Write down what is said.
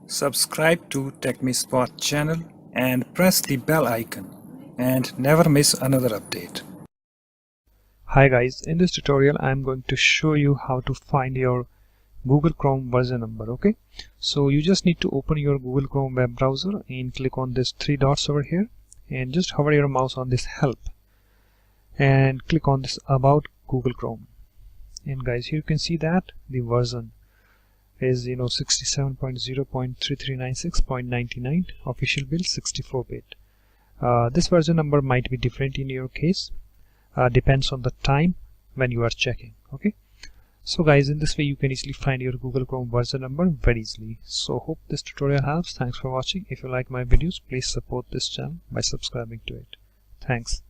Subscribe to TechMeSpot channel and press the bell icon and never miss another update. Hi guys, in this tutorial I'm going to show you how to find your Google Chrome version number. Okay, so you just need to open your Google Chrome web browser and click on this three dots over here and just hover your mouse on this help and click on this about Google Chrome. And guys, here you can see that the version is 67.0.3396.99, official build 64-bit. This version number might be different in your case, depends on the time when you are checking. Okay, so guys, in this way you can easily find your Google Chrome version number very easily. So hope this tutorial helps. Thanks for watching. If you like my videos, please support this channel by subscribing to it. Thanks.